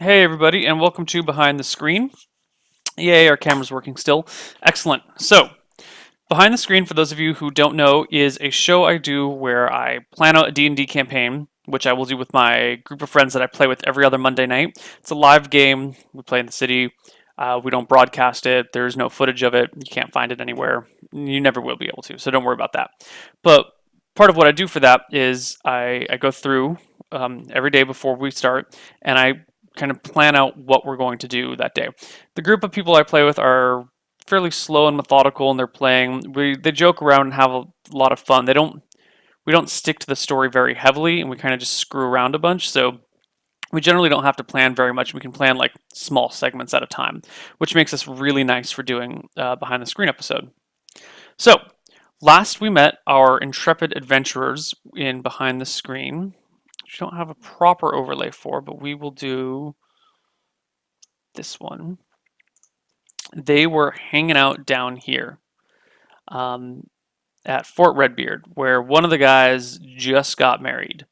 Hey everybody, and welcome to Behind the Screen. Yay, our camera's working still. Excellent. So, Behind the Screen, for those of you who don't know, is a show I do where I plan out a D&D campaign, which I will do with my group of friends that I play with every other Monday night. It's a live game. We play in the city. We don't broadcast it. There's no footage of it. You can't find it anywhere. You never will be able to, so don't worry about that. But part of what I do for that is I go through every day before we start, and I kind of plan out what we're going to do that day. The group of people I play with are fairly slow and methodical, and they're playing. They joke around and have a lot of fun. We don't stick to the story very heavily, and we kind of just screw around a bunch. So we generally don't have to plan very much. We can plan like small segments at a time, which makes us really nice for doing behind the screen episode. So last we met our intrepid adventurers in behind the screen, which we don't have a proper overlay for, but we will do this one. They were hanging out down here at Fort Redbeard, where one of the guys just got married.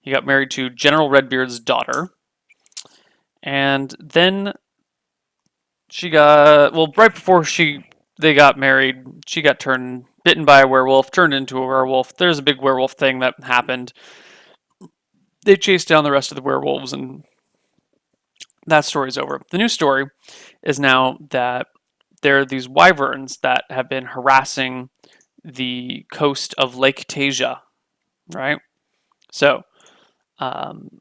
He got married to General Redbeard's daughter, and then she got right before they got married. She got bitten by a werewolf, turned into a werewolf. There's a big werewolf thing that happened. They chased down the rest of the werewolves, and that story's over. The new story is now that there are these wyverns that have been harassing the coast of Lake Tasia, right? So, um,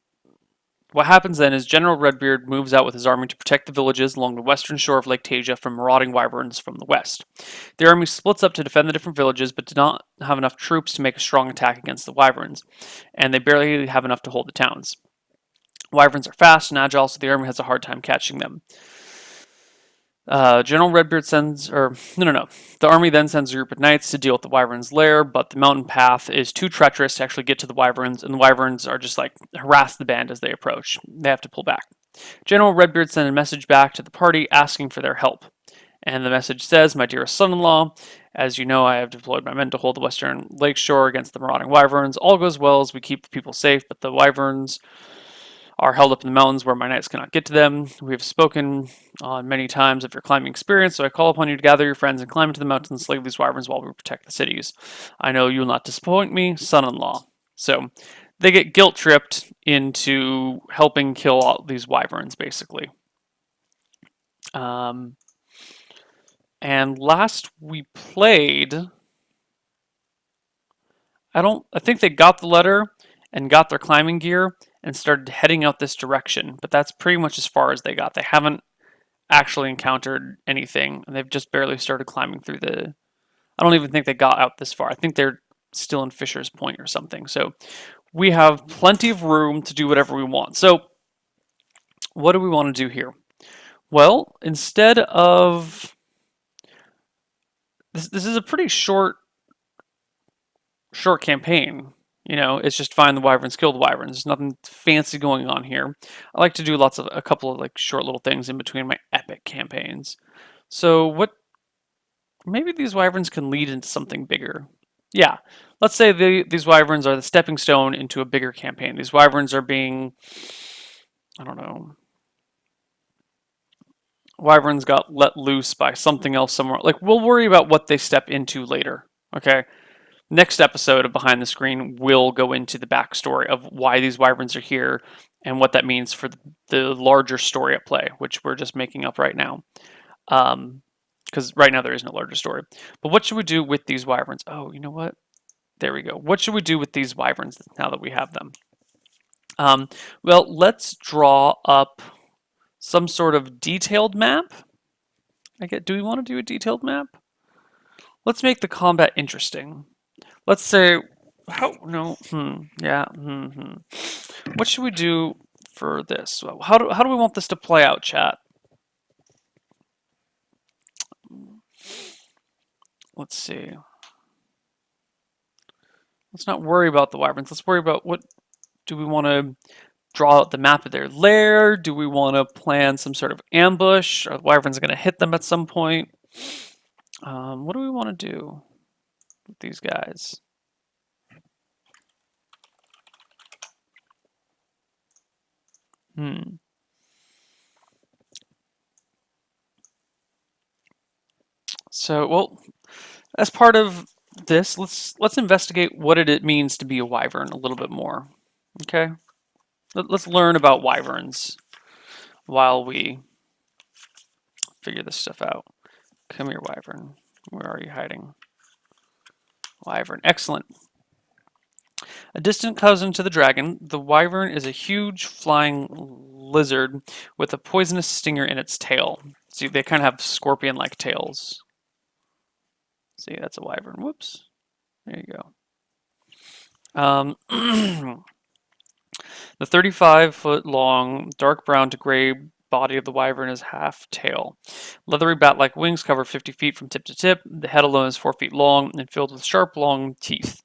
what happens then is General Redbeard moves out with his army to protect the villages along the western shore of Lake Tasia from marauding wyverns from the west. The army splits up to defend the different villages, but did not have enough troops to make a strong attack against the wyverns, and they barely have enough to hold the towns. Wyverns are fast and agile, so the army has a hard time catching them. General Redbeard sends, or no. The army then sends a group of knights to deal with the Wyverns' lair, but the mountain path is too treacherous to actually get to the Wyverns, and the Wyverns are just like harass the band as they approach. They have to pull back. General Redbeard sent a message back to the party asking for their help. And the message says, "My dearest son-in-law, as you know, I have deployed my men to hold the western lake shore against the marauding Wyverns. All goes well as we keep the people safe, but the Wyverns are held up in the mountains where my knights cannot get to them. We have spoken on many times of your climbing experience, so I call upon you to gather your friends and climb into the mountains and slay these wyverns while we protect the cities. I know you will not disappoint me, son-in-law." So they get guilt tripped into helping kill all these wyverns, basically. Um, and last we played, I think they got the letter and got their climbing gear and started heading out this direction, but that's pretty much as far as they got. They haven't actually encountered anything, and they've just barely started climbing through the. I don't even think they got out this far. I think they're still in Fisher's Point or something. So we have plenty of room to do whatever we want. So what do we want to do here? Well, instead of this is a pretty short campaign. You know, it's just find the wyverns, kill the wyverns. There's nothing fancy going on here. I like to do a couple of like short little things in between my epic campaigns. So maybe these wyverns can lead into something bigger. Yeah, let's say these wyverns are the stepping stone into a bigger campaign. These wyverns are being, I don't know, wyverns got let loose by something else somewhere. Like, we'll worry about what they step into later, okay? Next episode of Behind the Screen will go into the backstory of why these wyverns are here and what that means for the larger story at play, which we're just making up right now. Because right now there is no larger story. But what should we do with these wyverns? Oh, you know what? There we go. What should we do with these wyverns now that we have them? Well, let's draw up some sort of detailed map. Do we want to do a detailed map? Let's make the combat interesting. Let's say, What should we do for this? How do we want this to play out, chat? Let's see. Let's not worry about the wyverns. Let's worry about what do we want to draw out the map of their lair? Do we want to plan some sort of ambush? Are the wyverns going to hit them at some point? What do we want to do with these guys? So, well, as part of this, let's investigate what it means to be a wyvern a little bit more. Okay, let's learn about wyverns while we figure this stuff out. Come here, wyvern. Where are you hiding? Wyvern. Excellent. A distant cousin to the dragon, the wyvern is a huge flying lizard with a poisonous stinger in its tail. See, they kind of have scorpion-like tails. See, that's a wyvern. Whoops. There you go. The 35-foot long, dark brown to gray body of the wyvern is half tail. Leathery bat-like wings cover 50 feet from tip to tip. The head alone is 4 feet long and filled with sharp, long teeth.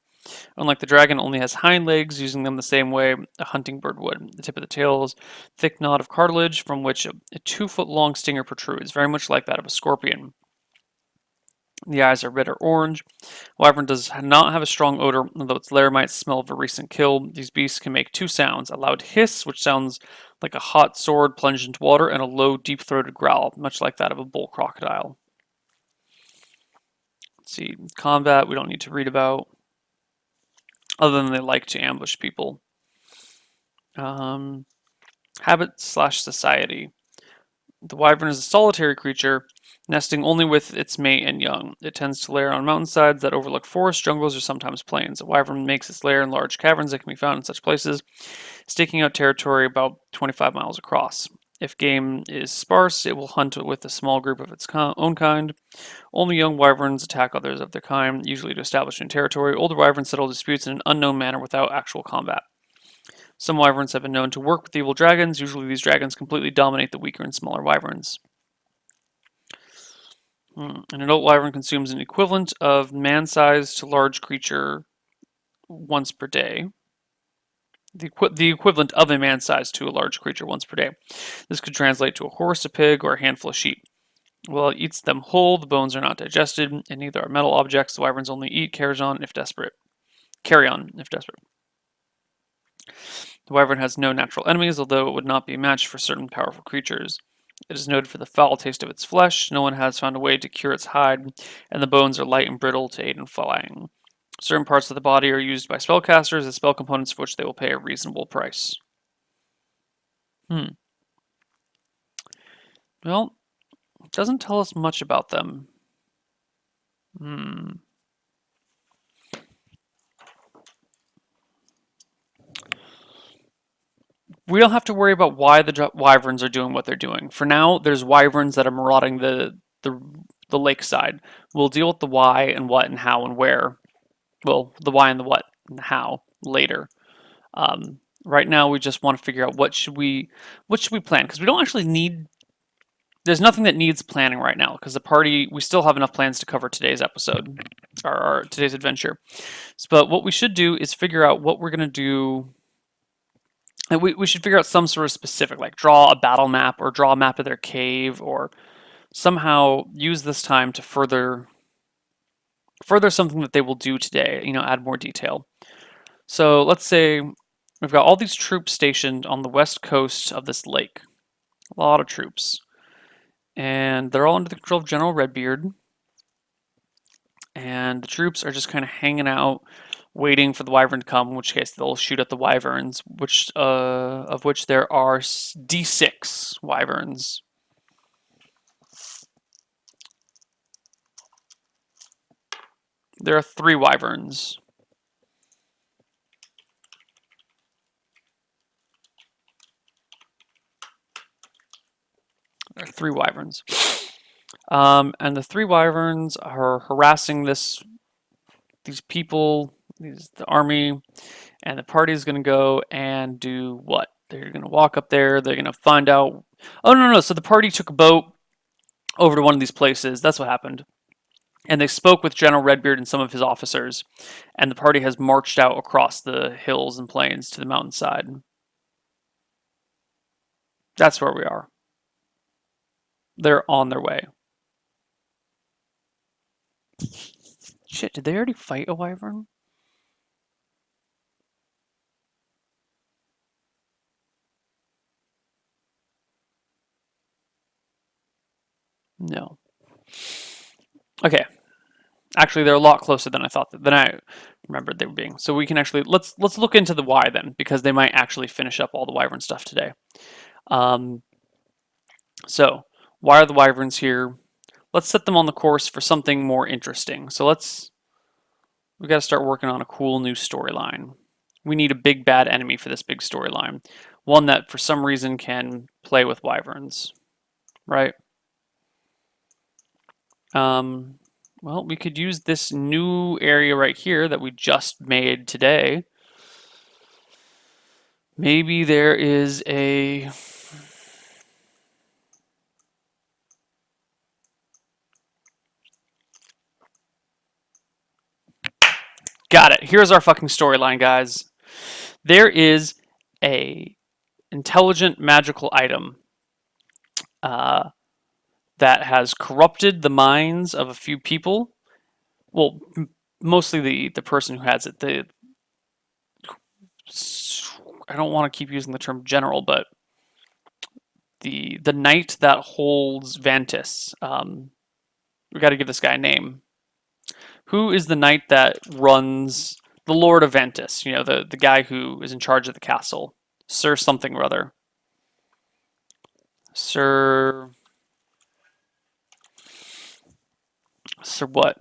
Unlike the dragon, only has hind legs, using them the same way a hunting bird would. The tip of the tail is a thick knot of cartilage from which a 2-foot-long stinger protrudes, very much like that of a scorpion. The eyes are red or orange. Wyvern does not have a strong odor, although its lair might smell of a recent kill. These beasts can make 2 sounds: a loud hiss, which sounds like a hot sword plunged into water, and a low, deep-throated growl, much like that of a bull crocodile. Let's see, combat we don't need to read about, other than they like to ambush people. Habit/society. The wyvern is a solitary creature, nesting only with its mate and young. It tends to lair on mountainsides that overlook forests, jungles, or sometimes plains. A wyvern makes its lair in large caverns that can be found in such places, staking out territory about 25 miles across. If game is sparse, it will hunt with a small group of its own kind. Only young wyverns attack others of their kind, usually to establish new territory. Older wyverns settle disputes in an unknown manner without actual combat. Some wyverns have been known to work with evil dragons. Usually these dragons completely dominate the weaker and smaller wyverns. An adult wyvern consumes an equivalent of man-sized to large creature once per day. The equivalent of a man-sized to a large creature once per day. This could translate to a horse, a pig, or a handful of sheep. While it eats them whole, the bones are not digested, and neither are metal objects. The wyverns only eat carrion if desperate. The wyvern has no natural enemies, although it would not be a match for certain powerful creatures. It is noted for the foul taste of its flesh. No one has found a way to cure its hide, and the bones are light and brittle to aid in flying. Certain parts of the body are used by spellcasters as spell components for which they will pay a reasonable price. Well, it doesn't tell us much about them. We don't have to worry about why the wyverns are doing what they're doing. For now, there's wyverns that are marauding the lakeside. We'll deal with the why and what and how and where. Well, the why and the what and the how later. Right now, we just want to figure out what should we plan, because we don't actually need. There's nothing that needs planning right now, because the party, we still have enough plans to cover today's episode, or today's adventure. But what we should do is figure out what we're going to do. And we should figure out some sort of specific, like draw a battle map or draw a map of their cave, or somehow use this time to further something that they will do today, add more detail. So let's say we've got all these troops stationed on the west coast of this lake. A lot of troops. And they're all under the control of General Redbeard. And the troops are just kind of hanging out, waiting for the wyvern to come, in which case they'll shoot at the wyverns, of which there are D6 wyverns. There are 3 wyverns. There are 3 wyverns. And the 3 wyverns are harassing these people, the army, and the party is going to go and do what? They're going to walk up there. They're going to find out. Oh, no. So the party took a boat over to one of these places. That's what happened. And they spoke with General Redbeard and some of his officers. And the party has marched out across the hills and plains to the mountainside. That's where we are. They're on their way. Shit, did they already fight a wyvern? No. Okay, actually, they're a lot closer than I thought than I remembered they were being. So we can actually let's look into the Y then, because they might actually finish up all the Wyvern stuff today. Um, so why are the Wyverns here? Let's set them on the course for something more interesting. So we got to start working on a cool new storyline. We need a big bad enemy for this big storyline, one that for some reason can play with Wyverns, right? Well, we could use this new area right here that we just made today. Maybe there is a... Got it. Here's our fucking storyline, guys. There is a intelligent magical item that has corrupted the minds of a few people. Well, mostly the person who has it. I don't want to keep using the term general, but the knight that holds Vantis. We got to give this guy a name. Who is the knight that runs the Lord of Ventus? You know, the guy who is in charge of the castle. Sir something or other. Sir what?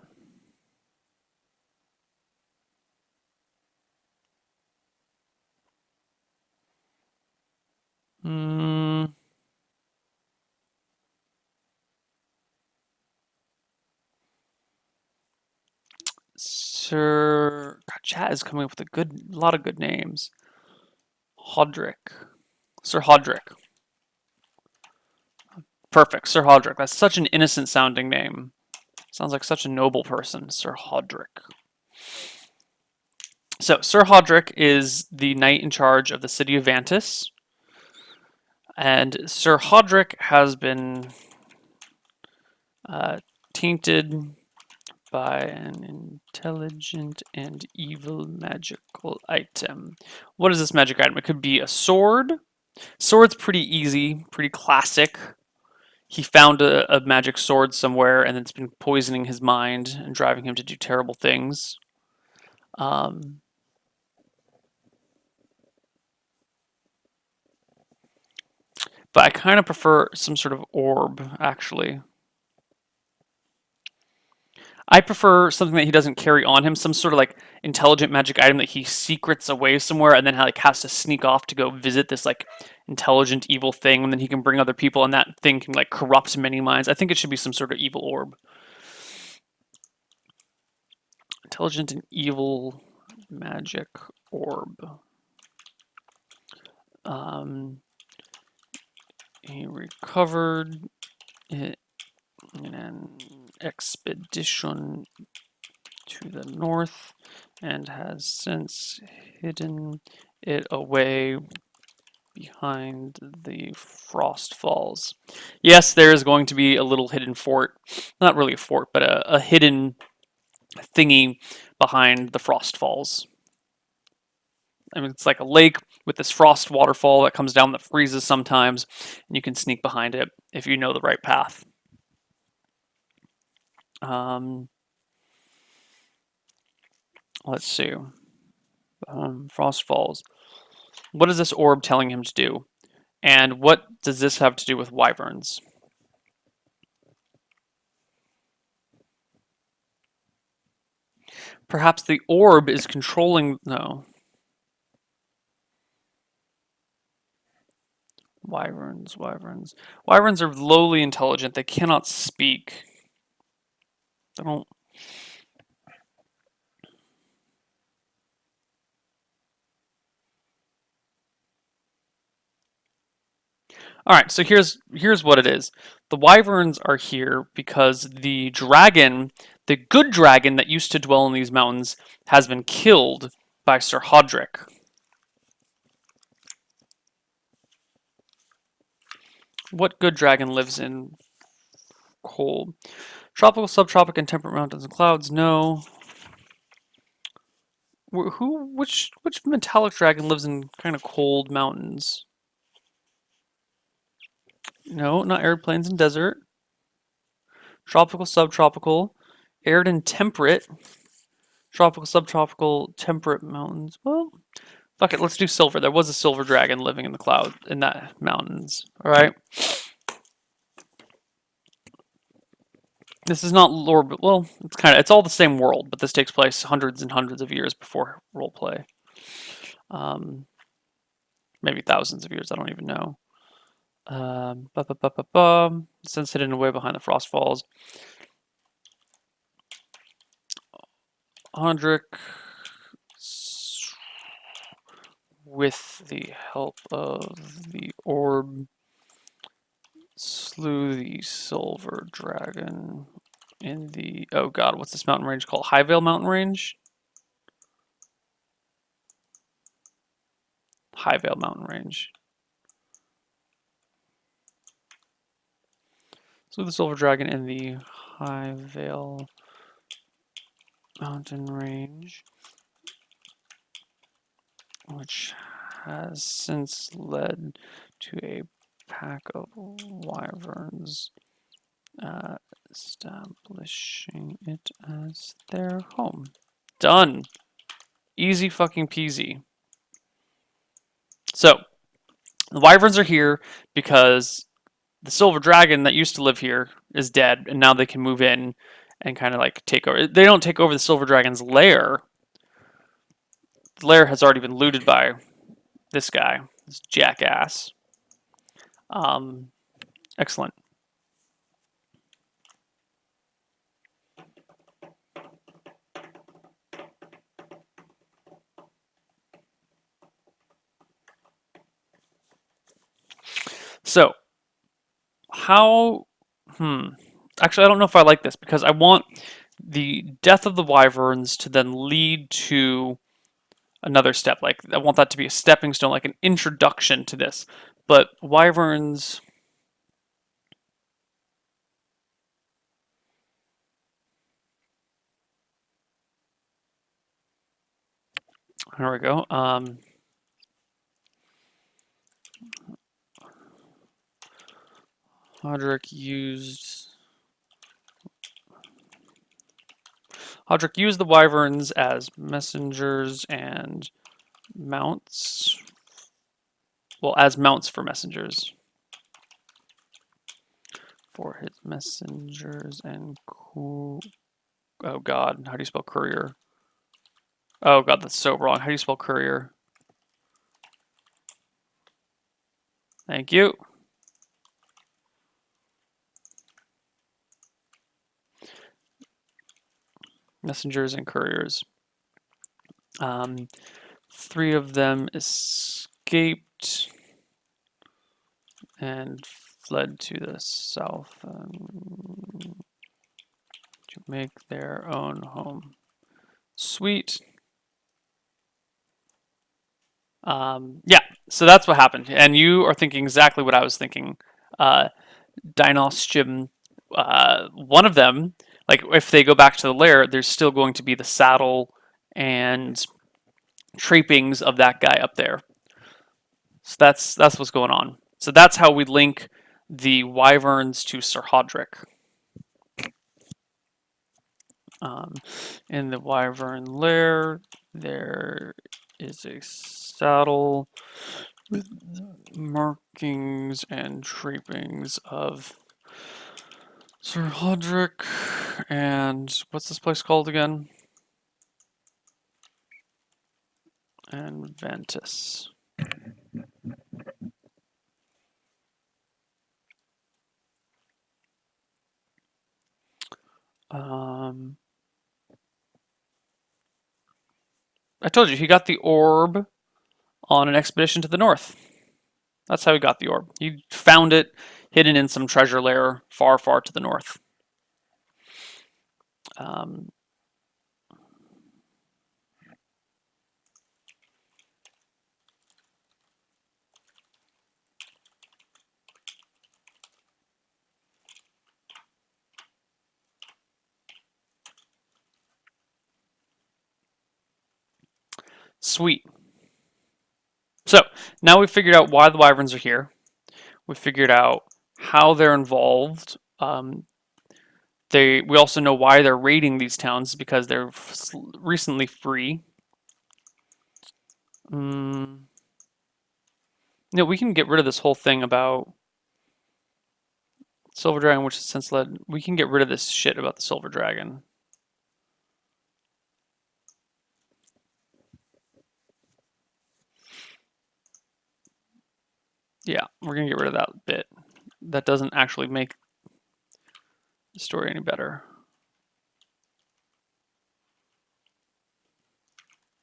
Hmm. Sir... God, chat is coming up with a lot of good names. Hodrick. Sir Hodrick. Perfect, Sir Hodrick. That's such an innocent sounding name. Sounds like such a noble person, Sir Hodrick. So, Sir Hodrick is the knight in charge of the city of Vantis. And Sir Hodrick has been tainted by an intelligent and evil magical item. What is this magic item? It could be a sword. Sword's pretty easy, pretty classic. He found a magic sword somewhere, and it's been poisoning his mind and driving him to do terrible things. But I kind of prefer some sort of orb, actually. I prefer something that he doesn't carry on him, some sort of like intelligent magic item that he secrets away somewhere and then like has to sneak off to go visit this like intelligent evil thing, and then he can bring other people and that thing can like corrupt many minds. I think it should be some sort of evil orb. Intelligent and evil magic orb. He recovered it in an expedition to the north and has since hidden it away behind the Frost Falls. Yes, there is going to be a little hidden fort. Not really a fort, but a hidden thingy behind the Frost Falls. I mean, it's like a lake with this frost waterfall that comes down that freezes sometimes, and you can sneak behind it if you know the right path. Let's see. Frost Falls. What is this orb telling him to do? And what does this have to do with Wyverns? Perhaps the orb is controlling... No. Wyverns. Wyverns are lowly intelligent. They cannot speak. They don't... Alright, so here's what it is. The Wyverns are here because the dragon, the good dragon that used to dwell in these mountains, has been killed by Sir Hodrick. What good dragon lives in cold? Tropical, subtropic, and temperate mountains and clouds? No. Which metallic dragon lives in kind of cold mountains? No, not arid plains and desert. Tropical, subtropical. arid and temperate. Tropical, subtropical, temperate mountains. Well, fuck it, let's do silver. There was a silver dragon living in the cloud in that mountains. All right. This is not lore, but well, it's all the same world, but this takes place hundreds and hundreds of years before roleplay. Maybe thousands of years. I don't even know. Since hidden away behind the frost falls. Hondrick, with the help of the orb, slew the silver dragon in the, oh god, what's this mountain range called? Highvale Mountain Range? Highvale Mountain Range. Slew the silver dragon in the Highvale Mountain Range, which has since led to a pack of wyverns, establishing it as their home. Done. Easy fucking peasy. So, the wyverns are here because the silver dragon that used to live here is dead, and now they can move in and kind of like take over. They don't take over the silver dragon's lair. The lair has already been looted by this guy, this jackass. Excellent. So, how... Actually, I don't know if I like this, because I want the death of the wyverns to then lead to another step. Like, I want that to be a stepping stone, like an introduction to this. But wyverns... Here we go. Hodrick used the wyverns as messengers and mounts. Well, as mounts for messengers. For his messengers and oh god, how do you spell courier? Oh god, that's so wrong. How do you spell courier? Thank you. Messengers and couriers. 3 of them escaped and fled to the south to make their own home. Sweet. Yeah, so that's what happened. And you are thinking exactly what I was thinking. Dinostium, one of them, like if they go back to the lair, there's still going to be the saddle and trappings of that guy up there. So that's what's going on. So that's how we link the wyverns to Sir Hodrick. In the wyvern lair, there is a saddle with markings and trappings of Sir Hodrick, and what's this place called again? And Ventus. I told you, he got the orb on an expedition to the north. That's how he got the orb. He found it hidden in some treasure lair far, far to the north. Sweet. So, now we've figured out why the wyverns are here. We've figured out how they're involved. we also know why they're raiding these towns, because they're recently free. No, we can get rid of this whole thing about Silver Dragon, which is since led. We can get rid of this shit about the Silver Dragon. Yeah, we're gonna get rid of that bit. That doesn't actually make the story any better.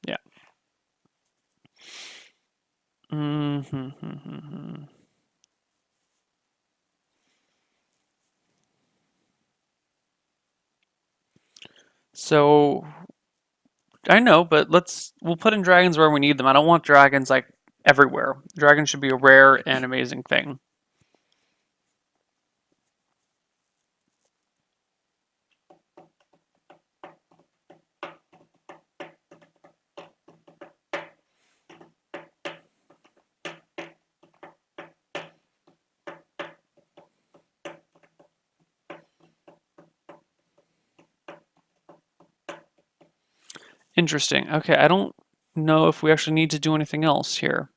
Yeah. So I know, but we'll put in dragons where we need them. I don't want dragons like everywhere. Dragons should be a rare and amazing thing. Interesting. Okay, I don't know if we actually need to do anything else here.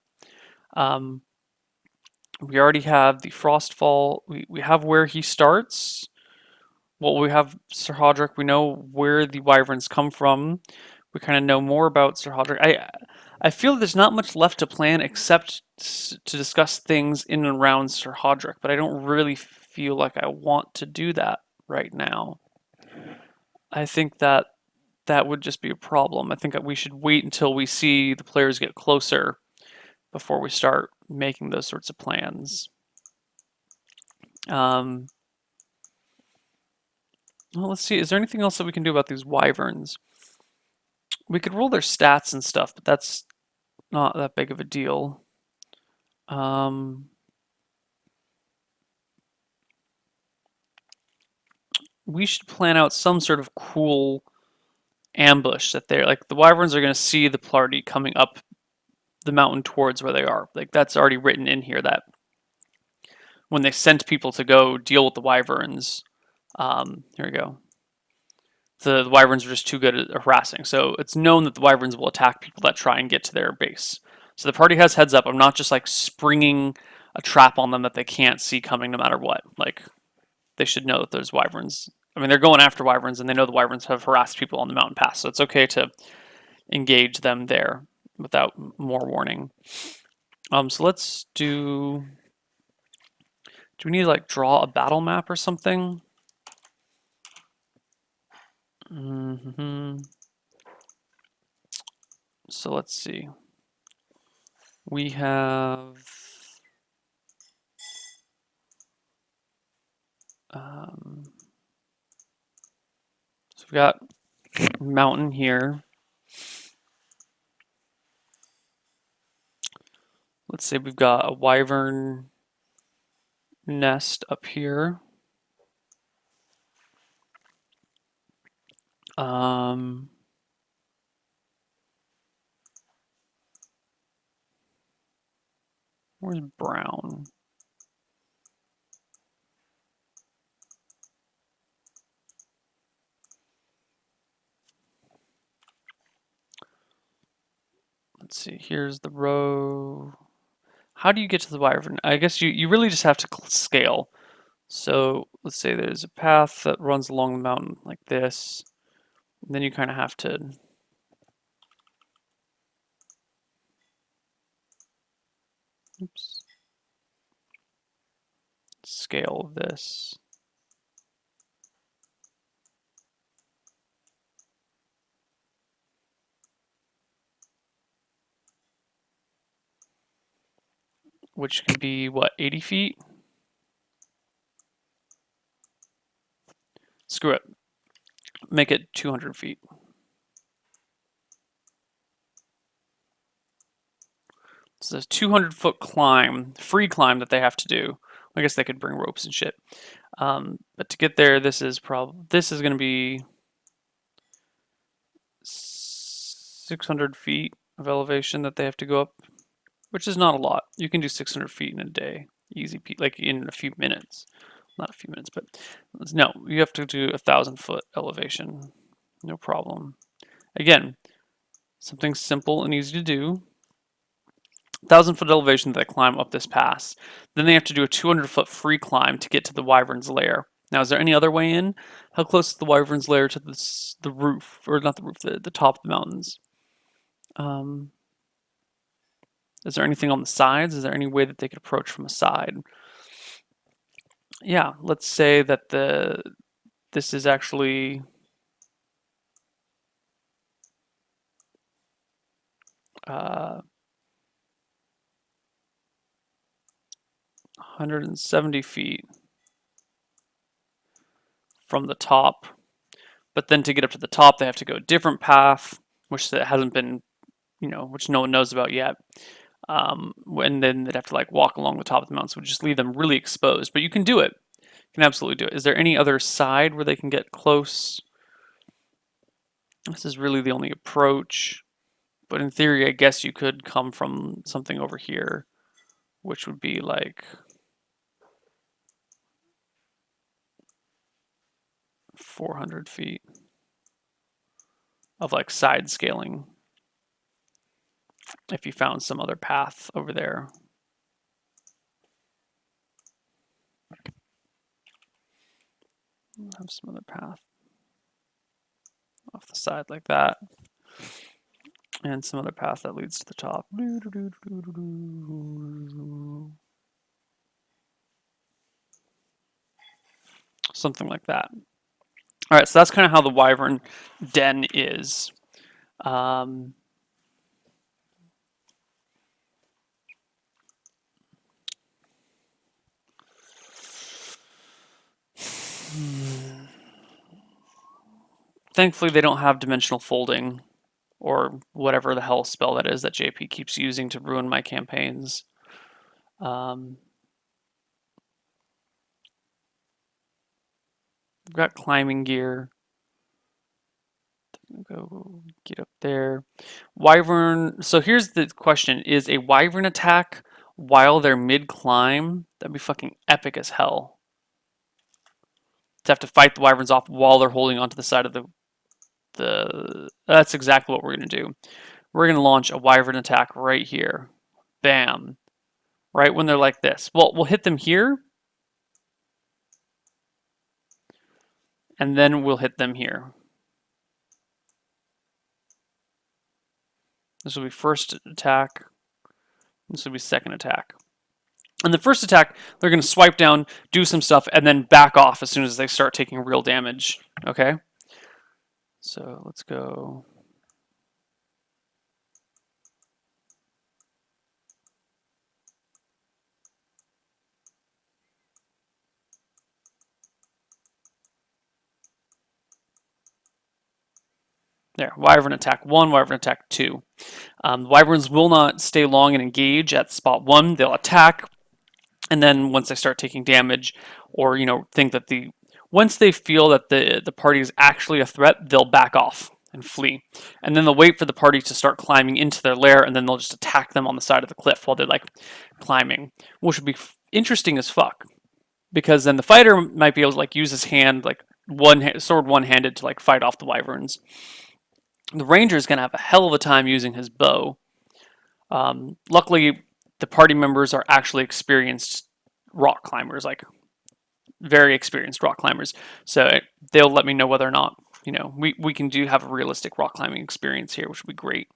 Um, we already have the Frostfall. We have where he starts. Well, we have Sir Hodrick. We know where the Wyverns come from. We kind of know more about Sir Hodrick. I feel there's not much left to plan except to discuss things in and around Sir Hodrick, but I don't really feel like I want to do that right now. I think that would just be a problem. I think that we should wait until we see the players get closer before we start making those sorts of plans. Well, let's see. Is there anything else that we can do about these Wyverns? We could roll their stats and stuff, but that's not that big of a deal. We should plan out some sort of cool ambush that they're like the Wyverns are going to see the party coming up the mountain towards where they are. Like that's already written in here that when they sent people to go deal with the Wyverns, here we go. The Wyverns are just too good at harassing. So it's known that the Wyverns will attack people that try and get to their base. So the party has heads up. I'm not just like springing a trap on them that they can't see coming no matter what. Like they should know that there's Wyverns. I mean, they're going after Wyverns and they know the Wyverns have harassed people on the mountain pass. So it's okay to engage them there without more warning. So let's do we need to like draw a battle map or something? So let's see. We have so we've got mountain here. Let's say we've got a Wyvern nest up here. Where's brown? Let's see, here's the row. How do you get to the Wyvern? I guess you really just have to scale. So let's say there's a path that runs along the mountain like this. And then you kind of have to scale this. Which can be, what, 80 feet? Screw it. Make it 200 feet. So there's a 200-foot climb, free climb that they have to do. I guess they could bring ropes and shit. But to get there, this is going to be 600 feet of elevation that they have to go up, which is not a lot. You can do 600 feet in a day, easy, like in a few minutes. not a few minutes, but no, you have to do 1,000-foot elevation. No problem. Again, something simple and easy to do. 1,000-foot elevation that they climb up this pass. Then they have to do a 200-foot free climb to get to the Wyvern's lair. Now, is there any other way in? How close is the Wyvern's lair to the roof, or not the roof, the top of the mountains? Is there anything on the sides? Is there any way that they could approach from a side? Yeah, let's say that this is actually 170 feet from the top, but then to get up to the top, they have to go a different path, which hasn't been, which no one knows about yet. And then they'd have to like walk along the top of the mountain, so it would just leave them really exposed. But you can do it. You can absolutely do it. Is there any other side where they can get close? This is really the only approach. But in theory, I guess you could come from something over here, which would be like 400 feet of like side scaling if you found some other path over there. Have some other path off the side like that. And some other path that leads to the top. Something like that. All right, so that's kind of how the Wyvern den is. Thankfully, they don't have dimensional folding or whatever the hell spell that is that JP keeps using to ruin my campaigns. We've got climbing gear. Go get up there. Wyvern. So here's the question: is a Wyvern attack while they're mid-climb? That'd be fucking epic as hell. To have to fight the Wyverns off while they're holding onto the side of the. That's exactly what we're gonna do. We're gonna launch a Wyvern attack right here. Bam. Right when they're like this. Well, we'll hit them here. And then we'll hit them here. This will be first attack. This will be second attack. And the first attack, they're going to swipe down, do some stuff, and then back off as soon as they start taking real damage. Okay? So let's go. There, Wyvern attack 1, Wyvern attack 2. Wyverns will not stay long and engage at spot 1. They'll attack, and then once they start taking damage, or think that once they feel that the party is actually a threat, they'll back off and flee. And then they'll wait for the party to start climbing into their lair, and then they'll just attack them on the side of the cliff while they're like climbing, which would be interesting as fuck. Because then the fighter might be able to like use his hand, like sword one-handed, to like fight off the Wyverns. The ranger is going to have a hell of a time using his bow. Luckily, the party members are actually experienced rock climbers, like very experienced rock climbers. So they'll let me know whether or not, we can have a realistic rock climbing experience here, which would be great.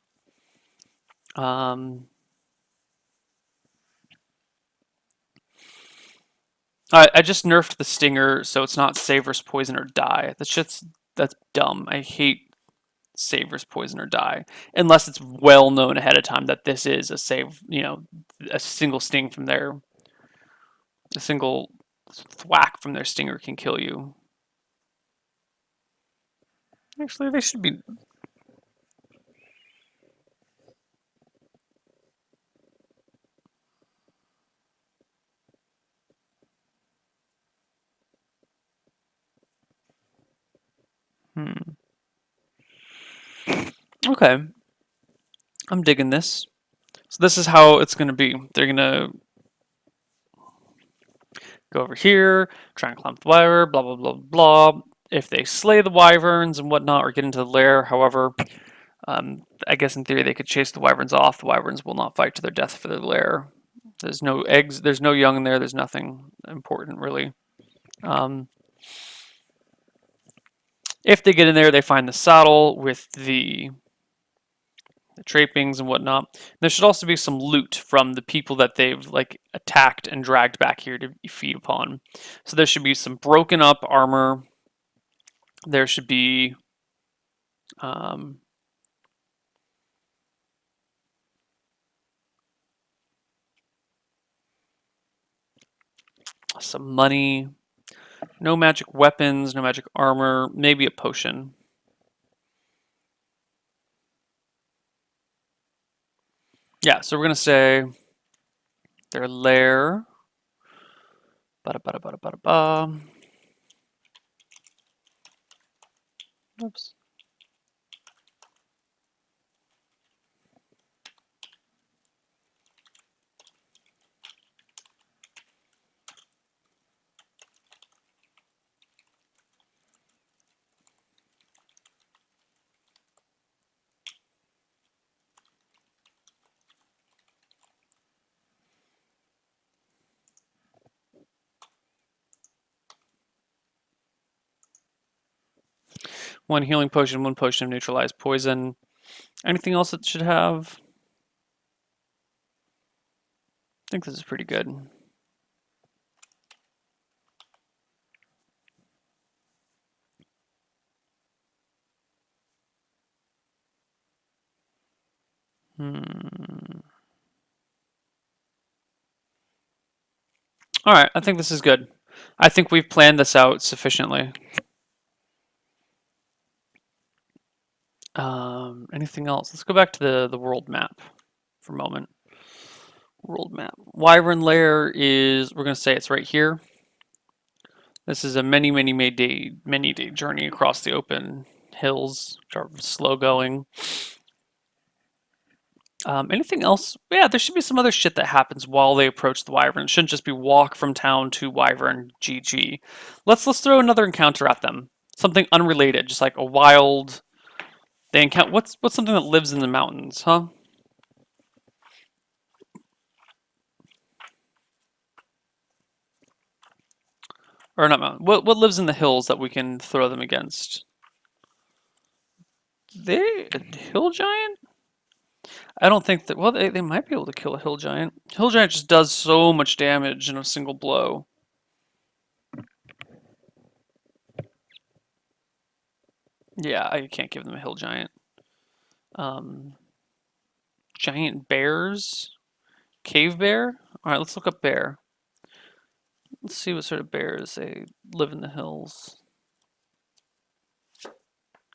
I just nerfed the stinger, so it's not save versus poison or die. That's dumb. I hate save versus poison or die, unless it's well known ahead of time that this is a save. A single sting from a single thwack from their stinger can kill you. Actually, they should be. Okay. I'm digging this. So this is how it's going to be. They're going to Go over here, try and climb the wyvern, blah, blah, blah, blah. If they slay the wyverns and whatnot, or get into the lair, however, I guess in theory they could chase the wyverns off. The wyverns will not fight to their death for their lair. There's no eggs, there's no young in there, there's nothing important really. If they get in there, they find the saddle with the trappings and whatnot. There should also be some loot from the people that they've like attacked and dragged back here to feed upon. So there should be some broken up armor. There should be some money. No magic weapons, no magic armor, maybe a potion. Yeah, so we're gonna say their lair. Ba-da-ba-da-ba-da-ba-da-ba. Oops. One healing potion, one potion of neutralize poison. Anything else it should have? I think this is pretty good. All right, I think this is good. I think we've planned this out sufficiently. Anything else? Let's go back to the world map for a moment. World map. Wyvern Lair is, we're going to say it's right here. This is a many day journey across the open hills, which are slow going. Anything else? Yeah, there should be some other shit that happens while they approach the Wyvern. It shouldn't just be walk from town to Wyvern, GG. Let's throw another encounter at them. Something unrelated, just like a wild. They encounter what's something that lives in the mountains, huh? Or not mountain. What lives in the hills that we can throw them against? They a hill giant? I don't think that. Well, they might be able to kill a hill giant. Hill giant just does so much damage in a single blow. Yeah, I can't give them a hill giant. Giant bears, cave bear. All right, let's look up bear. Let's see what sort of bears they live in the hills.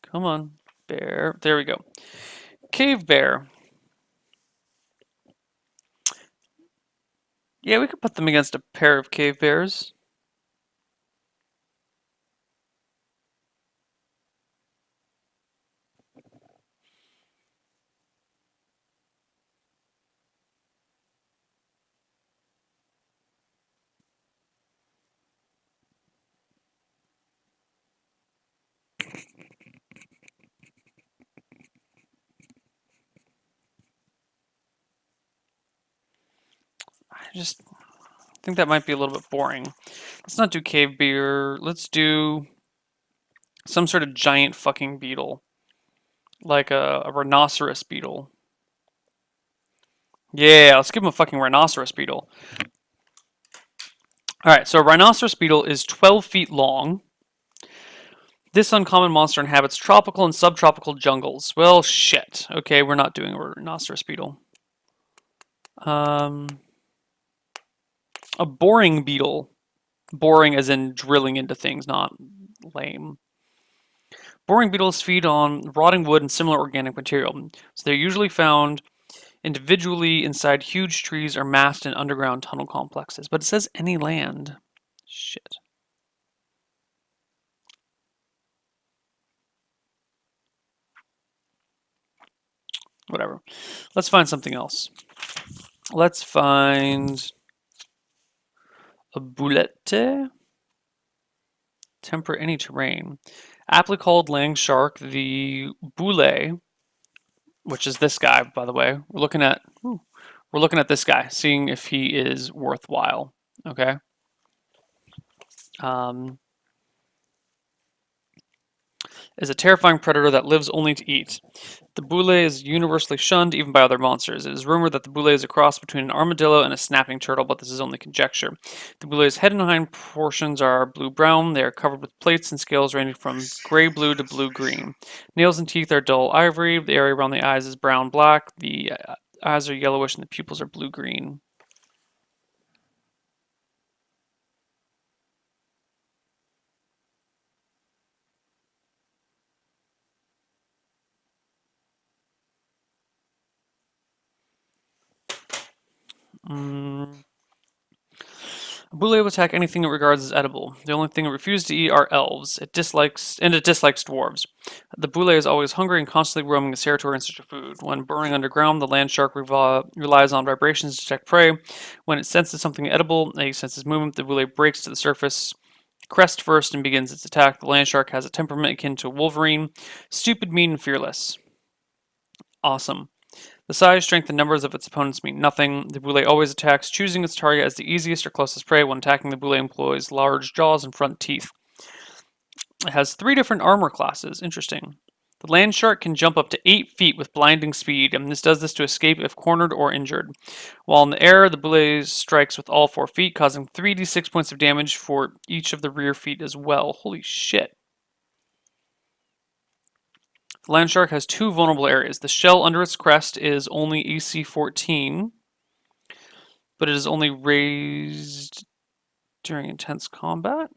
Come on, bear. There we go. Cave bear. Yeah, we could put them against a pair of cave bears. I just think that might be a little bit boring. Let's not do cave bear. Let's do some sort of giant fucking beetle. Like a rhinoceros beetle. Yeah, let's give him a fucking rhinoceros beetle. Alright, so a rhinoceros beetle is 12 feet long. This uncommon monster inhabits tropical and subtropical jungles. Well, shit. Okay, we're not doing a rhinoceros beetle. A boring beetle. Boring as in drilling into things, not lame. Boring beetles feed on rotting wood and similar organic material, so they're usually found individually inside huge trees or massed in underground tunnel complexes. But it says any land. Shit. Whatever. Let's find something else. Let's find A boulette. Temper any terrain. Aptly called land shark, the boule, which is this guy, by the way. We're looking at this guy, seeing if he is worthwhile. Okay. Is a terrifying predator that lives only to eat. The boule is universally shunned even by other monsters. It is rumored that the boule is a cross between an armadillo and a snapping turtle, but this is only conjecture. The boule's head and hind portions are blue-brown. They are covered with plates and scales ranging from gray-blue to blue-green. Nails and teeth are dull ivory. The area around the eyes is brown-black. The eyes are yellowish and the pupils are blue-green. A boule will attack anything it regards as edible. The only thing it refuses to eat are elves. It dislikes dwarves. The boule is always hungry and constantly roaming its territory in search of food. When burrowing underground, the land shark relies on vibrations to detect prey. When it senses something edible, it senses movement. The boule breaks to the surface crest first and begins its attack. The land shark has a temperament akin to a wolverine. Stupid, mean, and fearless. Awesome. The size, strength, and numbers of its opponents mean nothing. The boule always attacks, choosing its target as the easiest or closest prey. When attacking, the boule employs large jaws and front teeth. It has 3 different armor classes. Interesting. The land shark can jump up to 8 feet with blinding speed, and this does this to escape if cornered or injured. While in the air, the boule strikes with all 4 feet, causing 3d6 points of damage for each of the rear feet as well. Holy shit. The land shark has 2 vulnerable areas. The shell under its crest is only AC 14, but it is only raised during intense combat.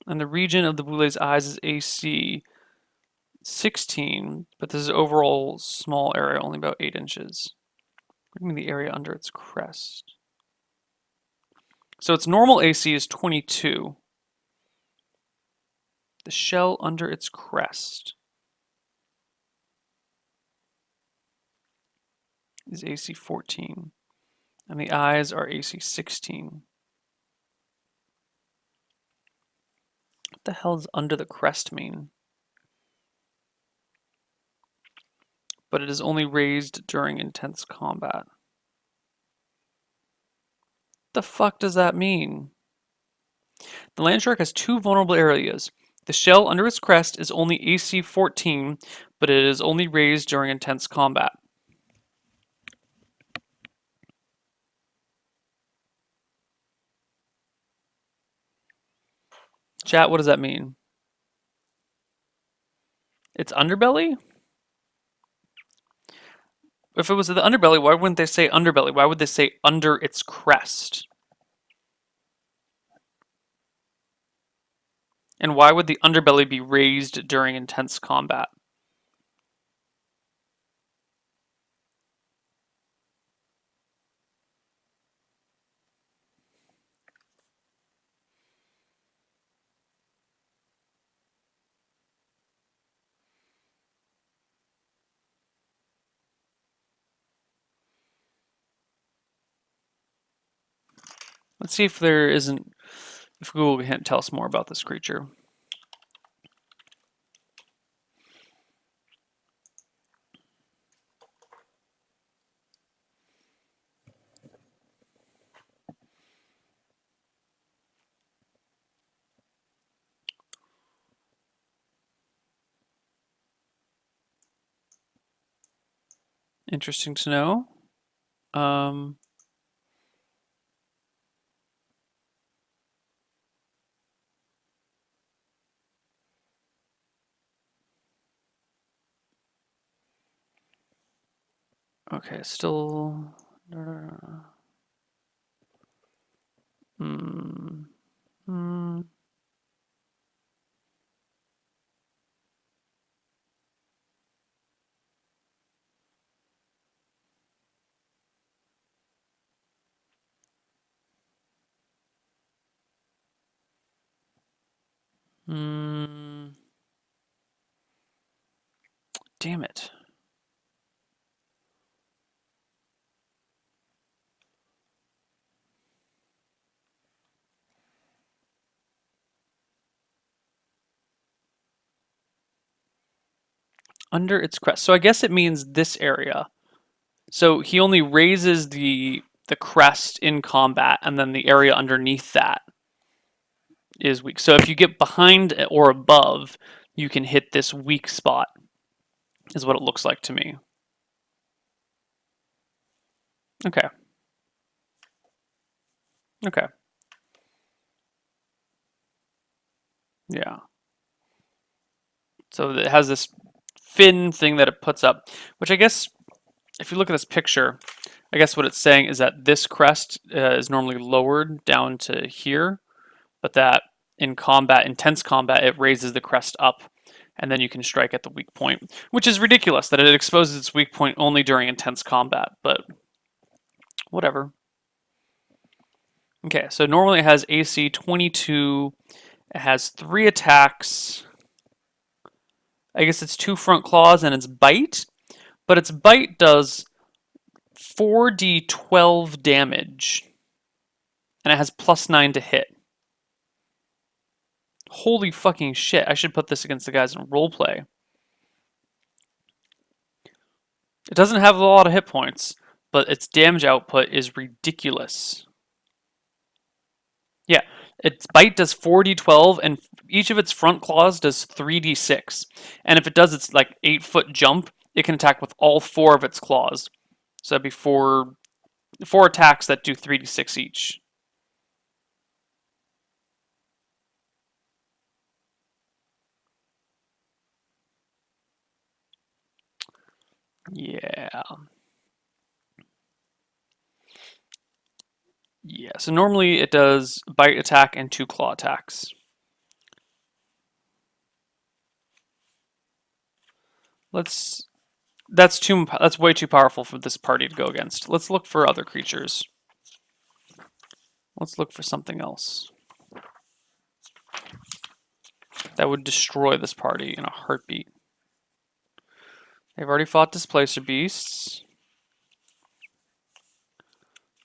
And the region of the boule's eyes is AC 16, but this is overall small area, only about 8 inches. What do you mean the area under its crest? So its normal AC is 22. The shell under its crest is AC 14, and the eyes are AC 16. What the hell does under the crest mean? But it is only raised during intense combat. The fuck does that mean? The land shark has 2 vulnerable areas. The shell under its crest is only AC 14, but it is only raised during intense combat. Chat, what does that mean? It's underbelly? If it was the underbelly, why wouldn't they say underbelly? Why would they say under its crest? And why would the underbelly be raised during intense combat? Let's see if if Google can't tell us more about this creature. Interesting to know. Okay, still. Hmm. Hmm. Hmm. Damn it. Under its crest. So I guess it means this area. So he only raises the crest in combat, and then the area underneath that is weak. So if you get behind or above, you can hit this weak spot, is what it looks like to me. Okay. Okay. Yeah. So it has this fin thing that it puts up, which I guess if you look at this picture, I guess what it's saying is that this crest is normally lowered down to here, but that in combat, intense combat, it raises the crest up, and then you can strike at the weak point, which is ridiculous that it exposes its weak point only during intense combat, but whatever. Okay, so normally it has AC 22, it has 3 attacks, I guess it's 2 front claws and its bite, but its bite does 4d12 damage, and it has +9 to hit. Holy fucking shit, I should put this against the guys in roleplay. It doesn't have a lot of hit points, but its damage output is ridiculous. Yeah, its bite does 4d12, and each of its front claws does 3d6. And if it does its like 8-foot jump, it can attack with all 4 of its claws. So that'd be four attacks that do 3d6 each. Yeah. Yeah, so normally it does bite attack and 2 claw attacks. That's way too powerful for this party to go against. Let's look for other creatures. Let's look for something else that would destroy this party in a heartbeat. They've already fought Displacer Beasts.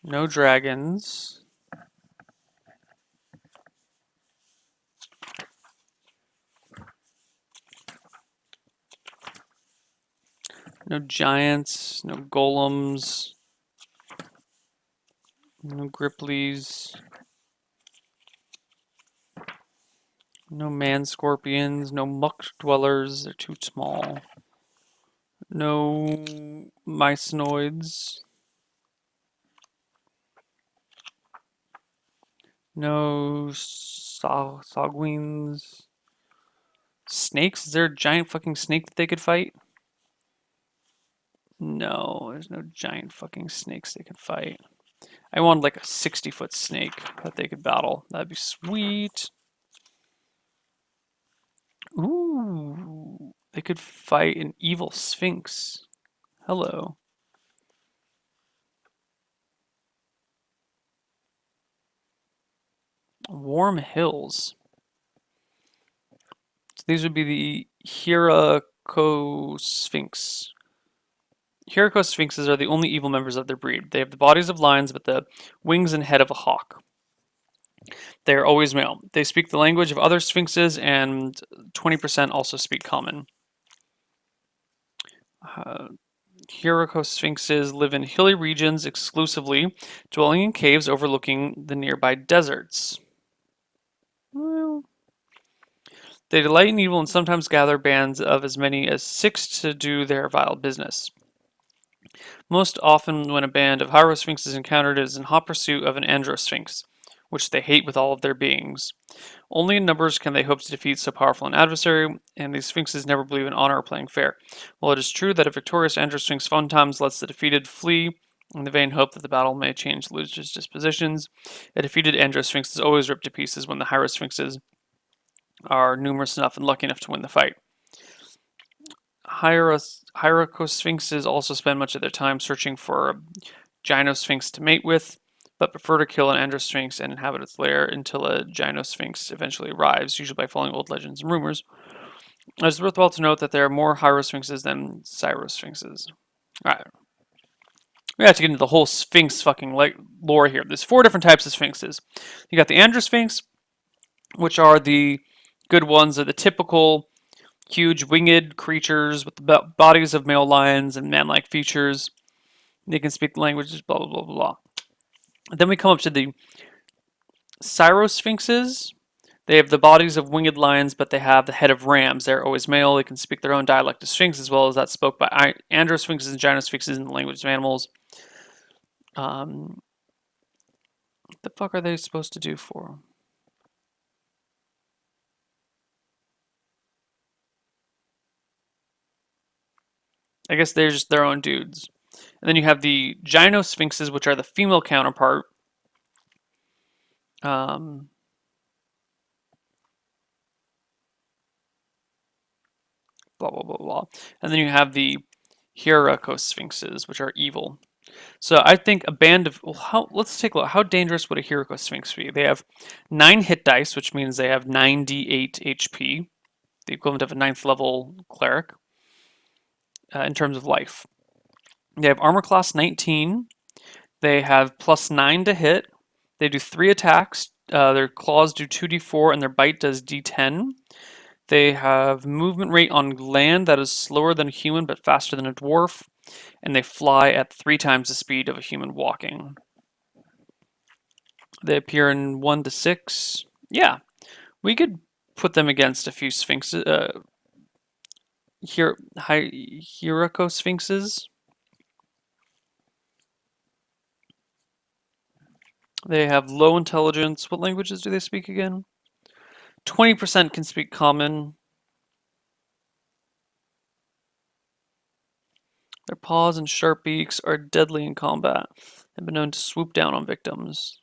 No dragons. No giants, no golems, no griplies, no man scorpions, no muck dwellers, they're too small. No mycenoids. No sogwings. Snakes? Is there a giant fucking snake that they could fight? No, there's no giant fucking snakes they could fight. I want like a 60-foot snake that they could battle. That'd be sweet. Ooh, they could fight an evil sphinx. Hello. Warm Hills. So these would be the Hyracos-sphinx. Hyracos-sphinxes are the only evil members of their breed. They have the bodies of lions, but the wings and head of a hawk. They are always male. They speak the language of other sphinxes, and 20% also speak common. Hyracos sphinxes live in hilly regions exclusively, dwelling in caves overlooking the nearby deserts. Well, they delight in evil and sometimes gather bands of as many as 6 to do their vile business. Most often when a band of Hierosphinx is encountered, it is in hot pursuit of an Androsphinx, which they hate with all of their beings. Only in numbers can they hope to defeat so powerful an adversary, and these sphinxes never believe in honor or playing fair. While it is true that a victorious Androsphinx sometimes lets the defeated flee in the vain hope that the battle may change the loser's dispositions, a defeated Androsphinx is always ripped to pieces when the Hierosphinxes are numerous enough and lucky enough to win the fight. Hierosphinxes also spend much of their time searching for a Gynosphinx to mate with, but prefer to kill an Androsphinx and inhabit its lair until a Gynosphinx eventually arrives, usually by following old legends and rumors. It is worthwhile to note that there are more Hierosphinxes than Cyrosphinxes. Alright. We have to get into the whole Sphinx fucking lore here. There's 4 different types of Sphinxes. You got the Androsphinx, which are the good ones, are the typical huge winged creatures with the bodies of male lions and man-like features. They can speak languages, blah, blah, blah, blah, blah. Then we come up to the Cyrosphinxes. They have the bodies of winged lions, but they have the head of rams. They're always male. They can speak their own dialect of Sphinx, as well as that spoke by Androsphinxes and Gynosphinxes in the language of animals. What the fuck are they supposed to do for? I guess they're just their own dudes. And then you have the Gynosphinxes, which are the female counterpart. Blah, blah, blah, blah. And then you have the Hierocosphinxes, which are evil. So I think a band of, let's take a look. How dangerous would a Hierocosphinx be? They have 9 hit dice, which means they have 9d8 HP, the equivalent of a 9th level cleric in terms of life. They have armor class 19. They have +9 to hit. They do 3 attacks. Their claws do 2d4 and their bite does d10. They have movement rate on land that is slower than a human but faster than a dwarf. And they fly at 3 times the speed of a human walking. They appear in 1 to 6. Yeah, we could put them against a few sphinxes. Hierocosphinxes. They have low intelligence. What languages do they speak again? 20% can speak common. Their paws and sharp beaks are deadly in combat and have been known to swoop down on victims.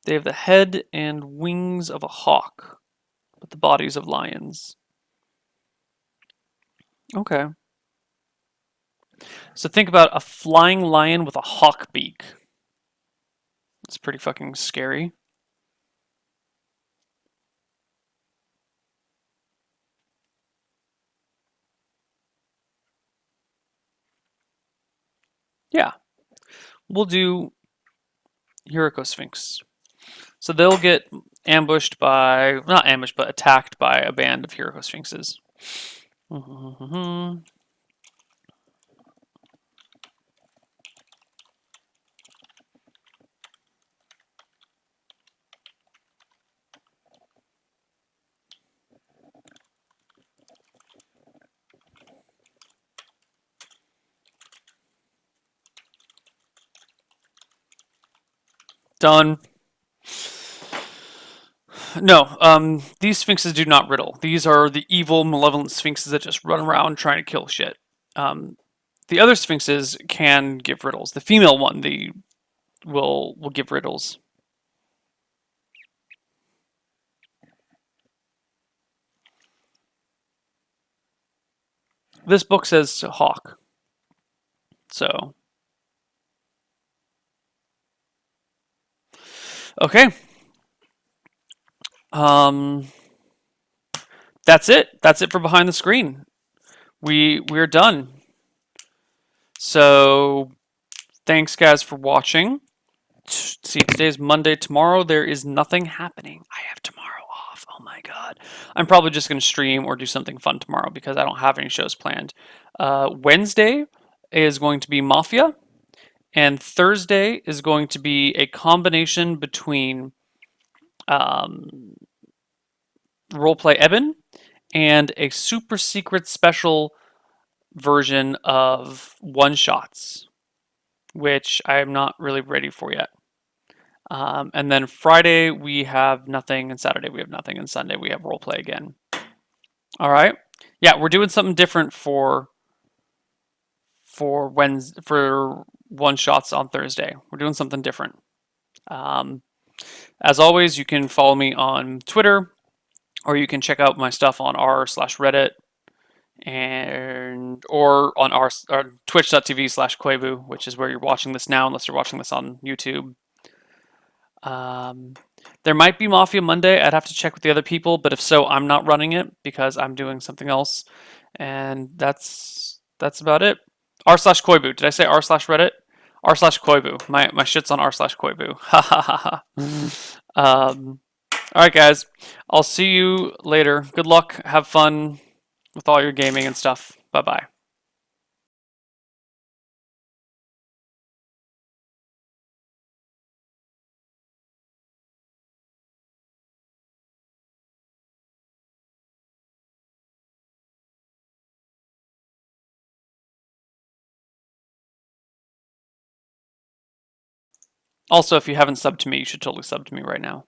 They have the head and wings of a hawk, but the bodies of lions. Okay. So think about a flying lion with a hawk beak. It's pretty fucking scary. Yeah. We'll do Hierocosphinx. So they'll get ambushed by, not ambushed, but attacked by a band of Hierocosphinxes. Done. No, these sphinxes do not riddle. These are the evil, malevolent sphinxes that just run around trying to kill shit. The other sphinxes can give riddles. The female one, will give riddles. This book says hawk. So. Okay. That's it. That's it for behind the screen. We're done. So thanks guys for watching. See, today's Monday. Tomorrow there is nothing happening. I have tomorrow off. Oh my god. I'm probably just going to stream or do something fun tomorrow because I don't have any shows planned. Wednesday is going to be Mafia. And Thursday is going to be a combination between Roleplay Eben and a super secret special version of one-shots, which I'm not really ready for yet. And then Friday we have nothing, and Saturday we have nothing, and Sunday we have roleplay again. All right. Yeah, we're doing something different for one-shots on Thursday. We're doing something different. As always, you can follow me on Twitter, or you can check out my stuff on r/Reddit, or on our twitch.tv/Koivu, which is where you're watching this now, unless you're watching this on YouTube. There might be Mafia Monday. I'd have to check with the other people, but if so, I'm not running it because I'm doing something else. And that's about it. r/Koivu. Did I say r/Reddit? r/Koivu. My shit's on r/Koivu. Ha ha ha ha. All right, guys. I'll see you later. Good luck. Have fun with all your gaming and stuff. Bye bye. Also, if you haven't subbed to me, you should totally sub to me right now.